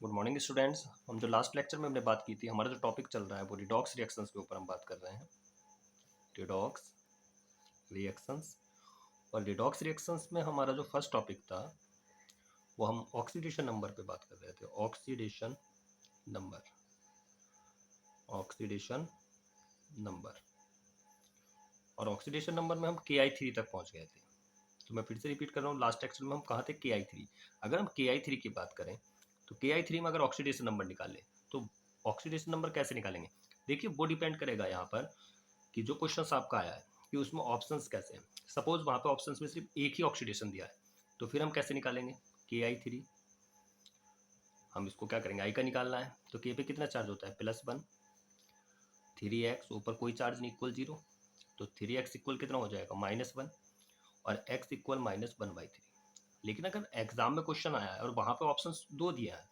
Good morning students. हम जो last lecture में हमने बात की थी, हमारा जो टॉपिक चल रहा है वो रिडॉक्स रिएक्शंस के ऊपर हम बात कर रहे हैं। Redox reactions. और रिडॉक्स रिएक्शंस में हमारा जो फर्स्ट टॉपिक था वो हम ऑक्सीडेशन नंबर पे बात कर रहे थे। Oxidation number, oxidation number. और ऑक्सीडेशन नंबर में हम KI3 तक पहुंच गए थे। तो मैं फिर से रिपीट कर रहा हूँ, लास्ट लेक्चर में हम कहाँ थे? KI3। अगर हम KI3 की बात करें तो KI3 में अगर ऑक्सीडेशन नंबर निकालें तो ऑक्सीडेशन नंबर कैसे निकालेंगे? देखिए, वो डिपेंड करेगा यहाँ पर कि जो क्वेश्चन आपका आया है कि उसमें ऑप्शंस कैसे हैं। सपोज वहाँ पे ऑप्शंस में सिर्फ एक ही ऑक्सीडेशन दिया है, तो फिर हम कैसे निकालेंगे? KI3 हम इसको क्या करेंगे? आई का निकालना है, तो के पे कितना चार्ज होता है? +1। 3x ऊपर कोई चार्ज नहीं, इक्वल 0, तो 3x इक्वल कितना हो जाएगा? -1। और x इक्वल -1/3। लेकिन अगर एग्जाम में क्वेश्चन आया है और वहाँ पे ऑप्शंस 2 दिया है,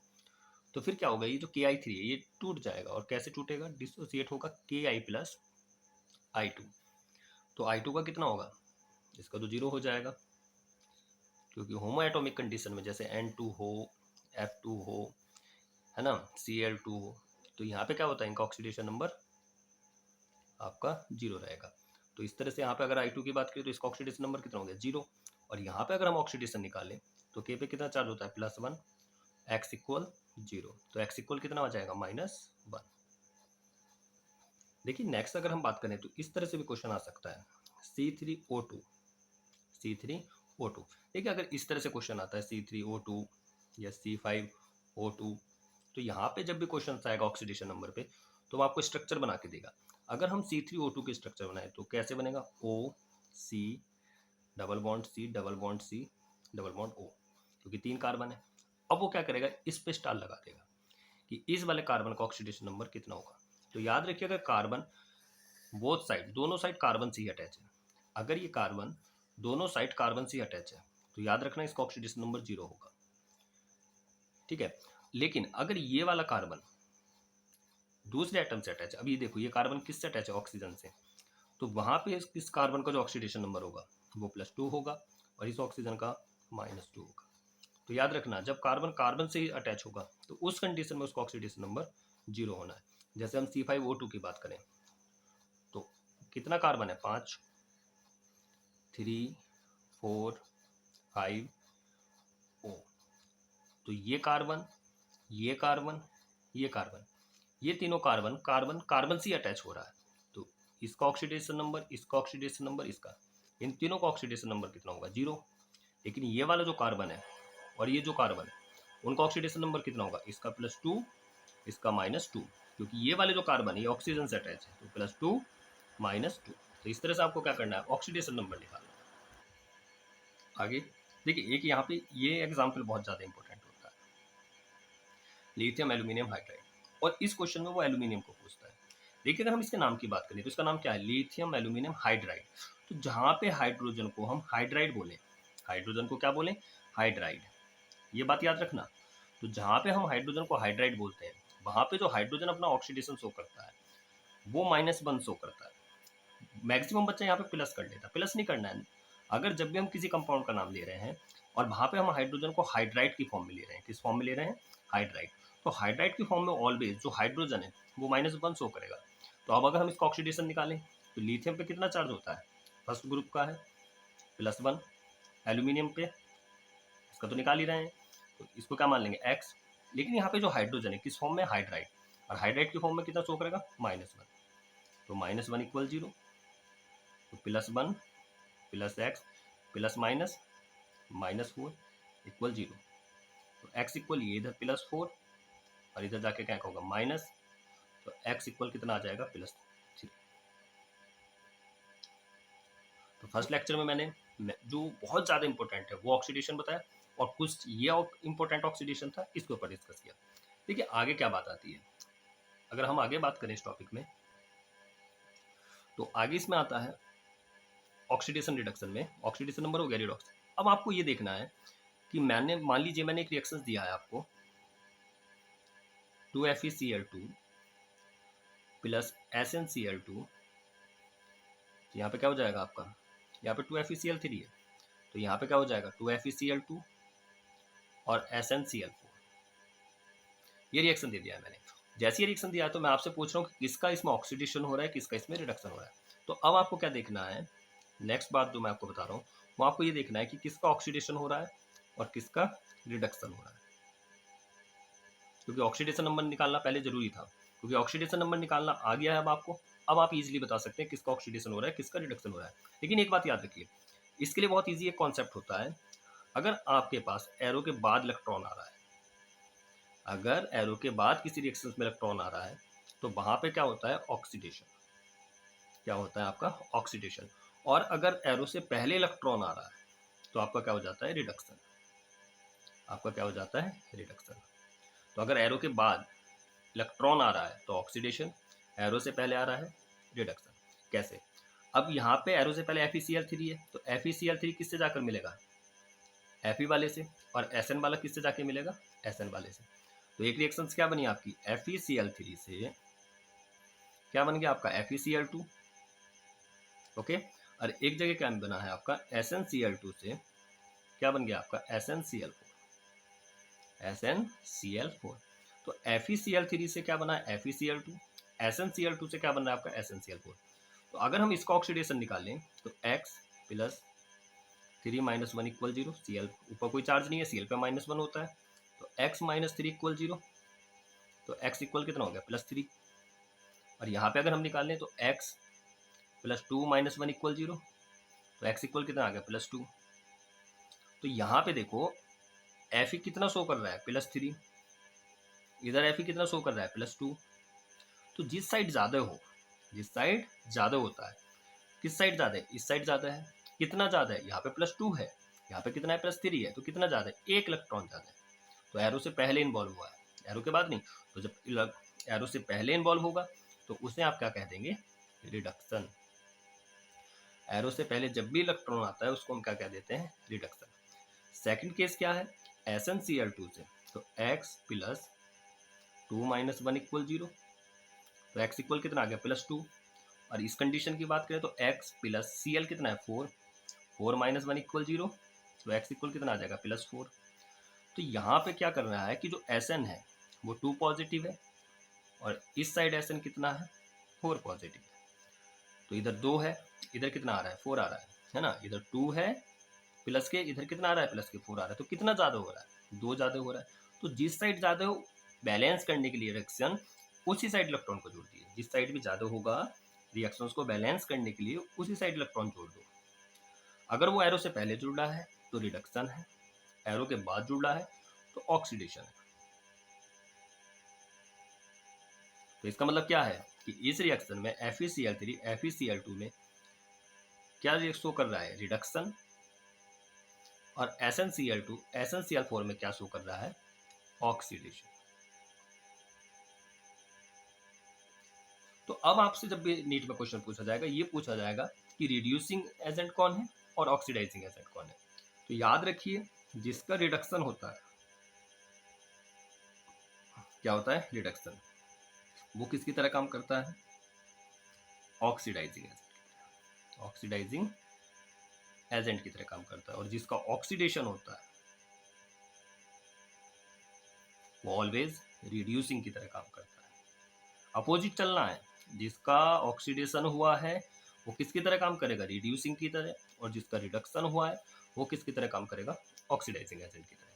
तो फिर क्या होगा? ये जो KI3 है ये टूट जाएगा। और कैसे टूटेगा? डिसोसिएट होगा KI + I2। तो I2 का कितना होगा? इसका तो 0 हो जाएगा, क्योंकि होमो एटॉमिक कंडीशन में जैसे N2 हो, F2 हो, है ना, Cl2 हो, तो यहाँ पे क्या होता है? इनका ऑक्सीडेशन नंबर आपका 0 रहेगा। तो इस तरह से यहाँ पे अगर I2 की बात करें तो इसका ऑक्सीडेशन नंबर कितना हो गया? 0। और यहाँ पे अगर हम ऑक्सीडेशन निकालें तो K पे कितना चार्ज होता है? +1। x इक्वल 0, तो x इक्वल कितना आ जाएगा? -1। देखिए, नेक्स्ट अगर हम बात करें तो इस तरह से भी क्वेश्चन आ सकता है, C3O2। C3O2, देखिए अगर इस तरह से क्वेश्चन आता है C3O2 या C5O2, तो यहाँ पे जब भी क्वेश्चन आएगा ऑक्सीडेशन नंबर पे तो वो आपको स्ट्रक्चर बना के देगा। अगर हम C3O2 के स्ट्रक्चर बनाए तो कैसे बनेगा? OC double bond C double bond C double bond O, क्योंकि 3 कार्बन है। अब वो क्या करेगा? इस पे स्टार लगा देगा कि इस वाले कार्बन का ऑक्सीडेशन नंबर कितना होगा। तो याद रखिए, अगर कार्बन बोथ साइड, दोनों साइड कार्बन से ही अटैच है, अगर ये कार्बन दोनों साइड कार्बन से ही अटैच है तो याद रखना इसका ऑक्सीडेशन नंबर 0 होगा। ठीक है। लेकिन अगर ये वाला कार्बन दूसरे एटम से अटैच है, अब ये देखो ये कार्बन किससे अटैच है? ऑक्सीजन से, तो वहां पे इस कार्बन का जो ऑक्सीडेशन नंबर होगा वो +2 होगा और इस ऑक्सीजन का -2 होगा। तो याद रखना, जब कार्बन कार्बन से ही अटैच होगा तो उस कंडीशन में उसका ऑक्सीडेशन नंबर 0 होना है। जैसे हम C5O2 की बात करें तो कितना कार्बन है? 5, 3, 4, 5 O। तो ये कार्बन, ये कार्बन, ये कार्बन, ये तीनों कार्बन कार्बन कार्बन से अटैच हो रहा है, तो इसका ऑक्सीडेशन नंबर, इसका ऑक्सीडेशन नंबर, इसका, इन तीनों का ऑक्सीडेशन नंबर कितना होगा? 0। लेकिन ये वाला जो कार्बन है और ये जो कार्बन है उनका ऑक्सीडेशन नंबर कितना होगा? इसका +2, इसका -2, क्योंकि ये वाले जो कार्बन है ये ऑक्सीजन से अटैच है, तो +2 -2। तो इस तरह से आपको क्या करना है? ऑक्सीडेशन नंबर निकालना है। आगे देखिए, एक यहाँ पे ये एग्जाम्पल बहुत ज़्यादा इंपॉर्टेंट होता है, लिथियम एल्यूमिनियम हाइड्राइड। और इस क्वेश्चन में वो एल्यूमिनियम को पूछता है। देखिए, अगर हम इसके नाम की बात करें तो इसका नाम क्या है? Lithium aluminium hydride. तो जहाँ पे हाइड्रोजन को हम हाइड्राइड बोले, हाइड्रोजन को क्या बोले? हाइड्राइड। ये बात याद रखना। तो जहाँ पे हम हाइड्रोजन को हाइड्राइड बोलते हैं वहाँ पे जो हाइड्रोजन अपना ऑक्सीडेशन शो करता है वो -1 शो करता है। मैक्सिमम बच्चा यहाँ पे प्लस कर लेता है, प्लस नहीं करना है। अगर जब भी हम किसी कंपाउंड का नाम ले रहे हैं और वहाँ पे हम हाइड्रोजन को हाइड्राइड की फॉर्म में ले रहे हैं, किस फॉर्म में ले रहे हैं? हाइड्राइड। तो हाइड्राइड की फॉर्म में ऑलवेज जो हाइड्रोजन है वो -1 शो करेगा। तो अब अगर हम इसका ऑक्सीडेशन निकालें तो लिथियम पे कितना चार्ज होता है? फर्स्ट ग्रुप का है, +1। एल्यूमिनियम पे इसका तो निकाल ही रहे हैं, तो इसको क्या मान लेंगे? x। लेकिन यहाँ पे जो हाइड्रोजन है किस फॉर्म में? हाइड्राइड। और हाइड्राइड की फॉर्म में कितना शो करेगा? -1। तो -1 इक्वल 0, तो +1 + x प्लस माइनस -4 इक्वल 0। तो x इक्वल ये इधर +4 और इधर जाके क्या होगा? माइनस। तो x इक्वल कितना आ जाएगा? +3। तो फर्स्ट लेक्चर में मैंने जो बहुत ज़्यादा इंपॉर्टेंट है वो ऑक्सीडेशन बताया और कुछ ये इंपॉर्टेंट ऑक्सीडेशन था, इसके ऊपर डिस्कस किया। देखिए आगे क्या बात आती है, अगर हम आगे बात करें इस टॉपिक में तो आगे इसमें आता है ऑक्सीडेशन रिडक्शन में। ऑक्सीडेशन नंबर हो गया, रिडॉक्स। अब आपको ये देखना है कि मैंने, मान लीजिए मैंने एक रिएक्शन दिया है आपको 2FeCl2 प्लस SnCl2, तो यहाँ पे क्या हो जाएगा आपका? यहाँ पे 2FeCl3 है, तो यहाँ पे क्या हो जाएगा? 2FeCl2 और SnCl4। ये रिएक्शन दे दिया है मैंने। जैसे ये रिएक्शन दिया है तो मैं आपसे पूछ रहा हूँ कि किसका इसमें ऑक्सीडेशन हो रहा है, किसका इसमें रिडक्शन हो रहा है। तो अब आपको क्या देखना है, नेक्स्ट बात जो मैं आपको बता रहा हूँ वो आपको ये देखना है कि किसका ऑक्सीडेशन हो रहा है और किसका रिडक्शन हो रहा है, क्योंकि ऑक्सीडेशन नंबर निकालना पहले जरूरी था, क्योंकि ऑक्सीडेशन नंबर निकालना आ गया है अब आपको। अब आप इजीली बता सकते हैं किसका ऑक्सीडेशन हो रहा है, किसका रिडक्शन हो रहा है। लेकिन एक बात याद रखिए, इसके लिए बहुत ईजी एक कॉन्सेप्ट होता है। अगर आपके पास एरो के बाद इलेक्ट्रॉन आ रहा है, अगर एरो के बाद किसी रिएक्शन में इलेक्ट्रॉन आ रहा है तो वहां पे क्या होता है, ऑक्सीडेशन। क्या होता है आपका, ऑक्सीडेशन। और अगर एरो से पहले इलेक्ट्रॉन आ रहा है तो आपका क्या हो जाता है, रिडक्शन। आपका क्या हो जाता है, रिडक्शन। तो अगर एरो के बाद इलेक्ट्रॉन आ रहा है तो ऑक्सीडेशन, एरो से पहले आ रहा है रिडक्शन। कैसे, अब यहाँ पे एरो से पहले FeCl3 है तो FeCl3 किससे जाकर मिलेगा, Fe वाले से, और Sn वाला किससे जाके मिलेगा, Sn वाले से। तो एक रिएक्शन क्या बनी आपकी, FeCl3 से क्या बन गया आपका, FeCl2। ओके, और एक जगह क्या बना है आपका, SnCl2 से क्या बन गया आपका, SnCl4। SnCl4। तो FeCl3 से क्या बना है, FeCl2। SnCl2 से क्या बन रहा है आपका, SnCl4। तो अगर हम इसका ऑक्सीडेशन निकालें तो x plus 3 minus 1 equal 0। Cl ऊपर कोई चार्ज नहीं है, Cl पे -1 होता है, तो x माइनस 3 इक्वल 0। तो x इक्वल कितना हो गया, +3। और यहाँ पे अगर हम निकालें तो x प्लस 2 माइनस 1 इक्वल 0, तो x इक्वल कितना आ गया, +2। तो यहाँ पे देखो Fe कितना शो कर रहा है, +3। इधर Fe कितना शो कर रहा है, +2। तो जिस साइड ज़्यादा हो, जिस साइड ज़्यादा होता है, किस साइड ज़्यादा है, इस साइड ज़्यादा है। कितना ज़्यादा है, यहाँ पे +2 है, यहाँ पे कितना है, +3 है, तो कितना ज़्यादा है, एक इलेक्ट्रॉन ज़्यादा है। तो एरो से पहले इन्वॉल्व हुआ है, एरो के बाद नहीं। तो जब एरो से पहले इन्वॉल्व होगा तो उसे आप क्या कह देंगे, रिडक्शन। एरो से पहले जब भी इलेक्ट्रॉन आता है उसको हम क्या कह देते हैं, रिडक्शन। सेकंड केस क्या है, SnCl2 से, तो x प्लस 2 माइनस 1 इक्वल 0। तो x इक्वल कितना आ गया, +2। और इस कंडीशन की बात करें तो x प्लस Cl कितना है, 4। 4 माइनस 1 इक्वल 0, तो x इक्वल कितना आ जाएगा, +4। तो यहाँ पे क्या कर रहा है कि जो Sn है वो 2 पॉजिटिव है और इस साइड Sn कितना है, 4 पॉजिटिव है। तो इधर 2 है, इधर कितना आ रहा है, 4 आ रहा है ना। इधर 2 है प्लस के, इधर कितना आ रहा है, प्लस के 4 आ रहा है। तो कितना ज़्यादा हो रहा है, 2 ज़्यादा हो रहा है। तो जिस साइड ज़्यादा हो, बैलेंस करने के लिए रिएक्शन उसी साइड इलेक्ट्रॉन को जोड़ दिए। जिस साइड भी ज़्यादा होगा रिएक्शंस को बैलेंस करने के लिए उसी साइड इलेक्ट्रॉन जोड़ दो। अगर वो एरो से पहले जुड़ रहा है तो रिडक्शन है, एरो के बाद जुड़ रहा है तो ऑक्सीडेशन है। तो इसका मतलब क्या है कि इस रिएक्शन में FeCl3 FeCl2 में क्या शो कर रहा है, रिडक्शन। और SnCl2 SnCl4 में क्या शो कर रहा है, ऑक्सीडेशन। तो अब आपसे जब भी नीट में क्वेश्चन पूछा जाएगा, ये पूछा जाएगा कि रिड्यूसिंग एजेंट कौन है और ऑक्सीडाइजिंग एजेंट कौन है। तो याद रखिए, जिसका रिडक्शन होता है, क्या होता है, रिडक्शन, वो किसकी तरह काम करता है, ऑक्सीडाइजिंग एजेंट। ऑक्सीडाइजिंग एजेंट की तरह काम करता है। और जिसका ऑक्सीडेशन होता है वो ऑलवेज रिड्यूसिंग की तरह काम करता है। अपोजिट चलना है, जिसका ऑक्सीडेशन हुआ है वो किसकी तरह काम करेगा, रिड्यूसिंग की तरह, और जिसका रिडक्शन हुआ है वो किसकी तरह काम करेगा, ऑक्सीडाइजिंग एजेंट की तरह।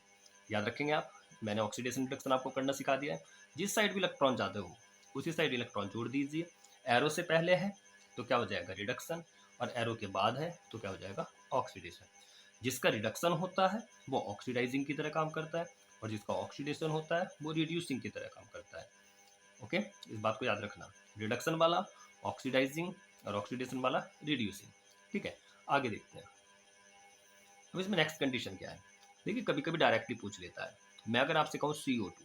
याद रखेंगे आप, मैंने ऑक्सीडेशन रिडक्शन आपको करना सिखा दिया है। जिस साइड भी इलेक्ट्रॉन ज़्यादा हो उसी साइड इलेक्ट्रॉन जोड़ दीजिए। एरो से पहले है तो क्या हो जाएगा, रिडक्शन, और एरो के बाद है तो क्या हो जाएगा, ऑक्सीडेशन। जिसका रिडक्शन होता है वो ऑक्सीडाइजिंग की तरह काम करता है, और जिसका ऑक्सीडेशन होता है वो रिड्यूसिंग की तरह काम करता है। ओके, इस बात को याद रखना, रिडक्शन वाला ऑक्सीडाइजिंग और ऑक्सीडेशन वाला रिड्यूसिंग। ठीक है, आगे देखते हैं। अब इसमें नेक्स्ट कंडीशन क्या है, देखिए कभी कभी डायरेक्टली पूछ लेता है। मैं अगर आपसे कहूँ CO2,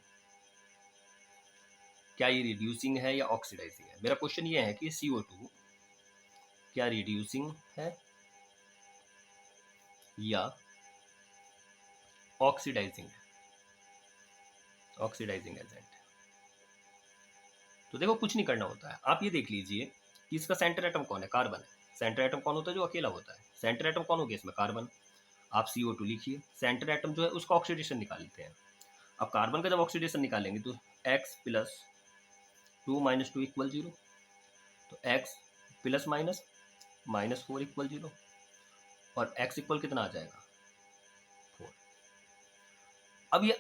क्या ये रिड्यूसिंग है या ऑक्सीडाइजिंग है। मेरा क्वेश्चन ये है कि CO2 क्या रिड्यूसिंग है या ऑक्सीडाइजिंग है, ऑक्सीडाइजिंग एजेंट। तो देखो कुछ नहीं करना होता है, आप ये देख लीजिए कि इसका सेंटर एटम कौन है, कार्बन है। सेंटर एटम कौन होता है, जो अकेला होता है। सेंटर एटम कौन हो गया इसमें, कार्बन। आप CO2 लिखिए, सेंटर एटम जो है उसका ऑक्सीडेशन निकाल लेते हैं। अब कार्बन का जब ऑक्सीडेशन निकालेंगे तो x प्लस 2 माइनस 2 इक्वल 0, तो x plus minus minus 4 equal 0, और x इक्वल कितना आ जाएगा 4। अब ये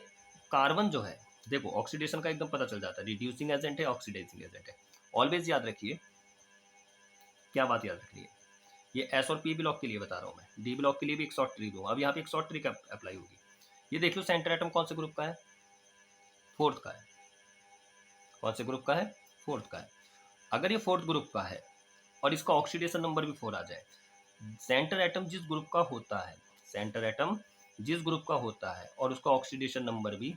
कार्बन जो है, देखो ऑक्सीडेशन का एकदम पता चल जाता है, रिड्यूसिंग एजेंट है, ऑक्सीडाइजिंग एजेंट है। ऑलवेज याद रखिए, क्या बात याद रखनी है, ये एस और पी ब्लॉक के लिए बता रहा हूँ मैं, डी ब्लॉक के लिए भी एक शॉर्ट ट्री दूंगा। अब यहाँ पे एक शॉर्ट ट्री का अप्लाई होगी। ये देख लो सेंटर एटम कौन से ग्रुप का है, फोर्थ का है। कौन से ग्रुप का है, फोर्थ का है। अगर ये फोर्थ ग्रुप का है और इसका ऑक्सीडेशन नंबर भी 4 आ जाए, सेंटर एटम जिस ग्रुप का होता है, सेंटर एटम जिस ग्रुप का होता है और उसका ऑक्सीडेशन नंबर भी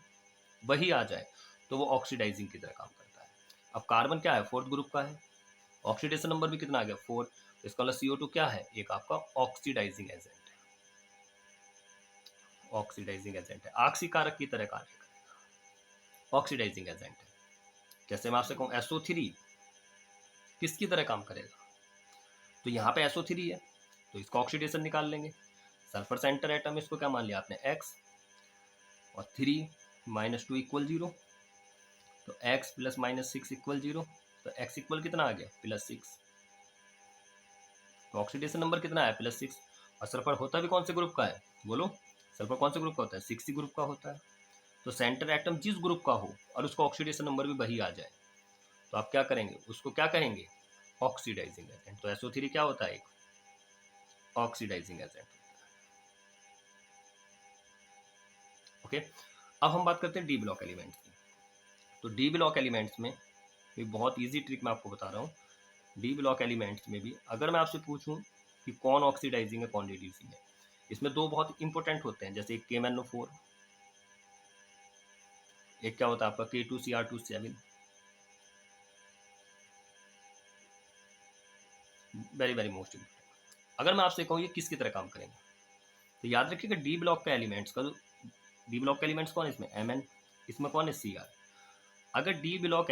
वही आ जाए, तो वो ऑक्सीडाइजिंग की तरह काम करता है। अब कार्बन क्या है, फोर्थ ग्रुप का है, ऑक्सीडेशन नंबर भी कितना आ गया 4, इसका मतलब CO2 क्या है, एक आपका ऑक्सीडाइजिंग एजेंट है, ऑक्सीडाइजिंग एजेंट है, ऑक्सीकारक की तरह कार्य करेगा, ऑक्सीडाइजिंग एजेंट है। जैसे मैं आपसे कहूँ SO3 किसकी तरह काम करेगा, तो यहाँ पे SO3 है तो इसका ऑक्सीडेशन निकाल लेंगे। सल्फर सेंटर एटम, इसको क्या मान लिया आपने x, और 3 माइनस 2 इक्वल 0, तो x प्लस माइनस 6 इक्वल 0, तो x इक्वल कितना आ गया +6, तो ऑक्सीडेशन नंबर कितना है +6। और सल्फर होता भी कौन से ग्रुप का है, बोलो, सल्फर कौन से ग्रुप का होता है, 6 ग्रुप का होता है। तो सेंटर एटम जिस ग्रुप का हो और उसका ऑक्सीडेशन नंबर भी वही आ जाए, तो आप क्या करेंगे, उसको क्या कहेंगे, ऑक्सीडाइजिंग एजेंट। तो SO3 क्या होता है, एक ऑक्सीडाइजिंग एजेंट। ओके, अब हम बात करते हैं डी ब्लॉक एलिमेंट्स की। तो डी ब्लॉक एलिमेंट्स में भी बहुत इजी ट्रिक मैं आपको बता रहा हूँ। डी ब्लॉक एलिमेंट्स में भी अगर मैं आपसे पूछूं कि कौन ऑक्सीडाइजिंग है कौन रिड्यूसिंग है, इसमें दो बहुत इंपॉर्टेंट होते हैं, जैसे एक KMnO4, एक क्या होता है आपका K2Cr2 7, very very most important. अगर मैं आपसे कहूँ ये किसकी तरह काम करेंगे, तो याद रखिएगा डी ब्लॉक का एलिमेंट्स का, डी ब्लॉक का एलिमेंट्स कौन है इसमें, Mn, इसमें कौन है Cr। अगर डी ब्लॉक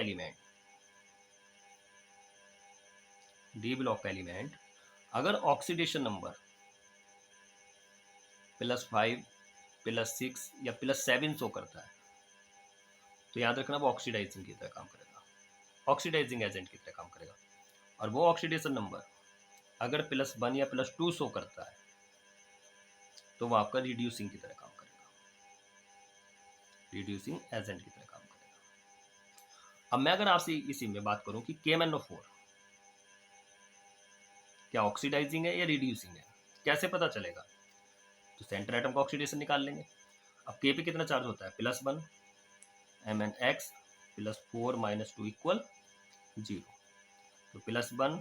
एलिमेंट अगर ऑक्सीडेशन नंबर +5 +6 या +7 शो करता है, तो याद रखना वो ऑक्सीडाइजिंग की तरह काम करेगा, ऑक्सीडाइजिंग एजेंट की तरह काम करेगा। और वो ऑक्सीडेशन नंबर अगर +1 या +2 शो करता है, तो वो आपका रिड्यूसिंग की तरह काम करेगा, रिड्यूसिंग एजेंट की तरह काम करेगा। अब मैं अगर आपसे इसी में बात करूं कि KMnO4 क्या ऑक्सीडाइजिंग है या रिड्यूसिंग है, कैसे पता चलेगा, तो सेंटर एटम का ऑक्सीडेशन निकाल लेंगे। अब K पे कितना चार्ज होता है +1, MnX +4 - 2 इक्वल 0, तो +1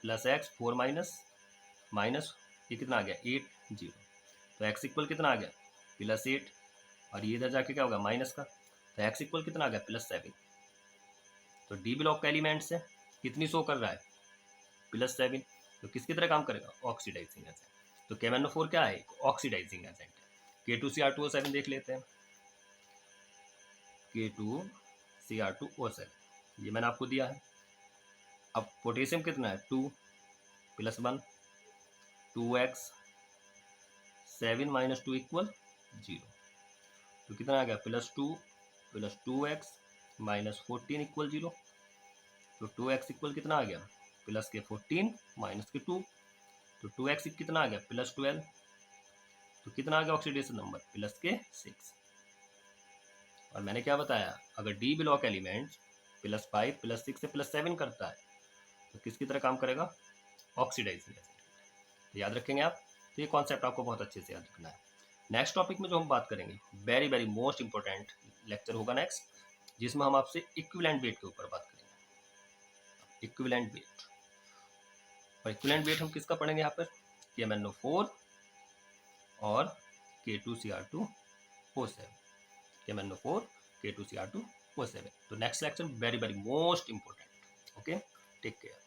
+x 4 माइनस ये कितना आ गया 8 0, तो x इक्वल कितना आ गया +8, और ये इधर जाके क्या होगा माइनस का, तो x इक्वल कितना आ गया +7। तो डी ब्लॉक का एलिमेंट से कितनी शो कर रहा है +7, तो किसकी तरह काम करेगा, ऑक्सीडाइजिंग एजेंट। तो KMnO4 क्या है, ऑक्सीडाइजिंग एजेंट है। K2Cr2O7 देख लेते हैं, K2Cr2O7 ये मैंने आपको दिया है। अब पोटेशियम कितना है 2 +1 2x 7 - 2 इक्वल 0, तो कितना आ गया +2 + 2x -14 इक्वल 0, तो 2x इक्वल कितना आ गया +14 -2, तो 2x कितना आ गया +12, तो कितना आ गया ऑक्सीडेशन नंबर +6। और मैंने क्या बताया, अगर डी ब्लॉक एलिमेंट +5 +6 से +7 करता है, तो किसकी तरह काम करेगा, ऑक्सीडाइजिंग एजेंट। तो याद रखेंगे आप, तो ये कॉन्सेप्ट आपको बहुत अच्छे से याद रखना है। नेक्स्ट टॉपिक में जो हम बात करेंगे, very very most important lecture होगा नेक्स्ट, जिसमें हम आपसे इक्विवेलेंट वेट के ऊपर बात करेंगे। इक्विवेलेंट वेट, और इक्विवेलेंट वेट हम किसका पढ़ेंगे यहाँ पर, KMnO4 और K2Cr2O7, KMnO4 K2Cr2O7। तो next lecture very very most important. Okay, take care.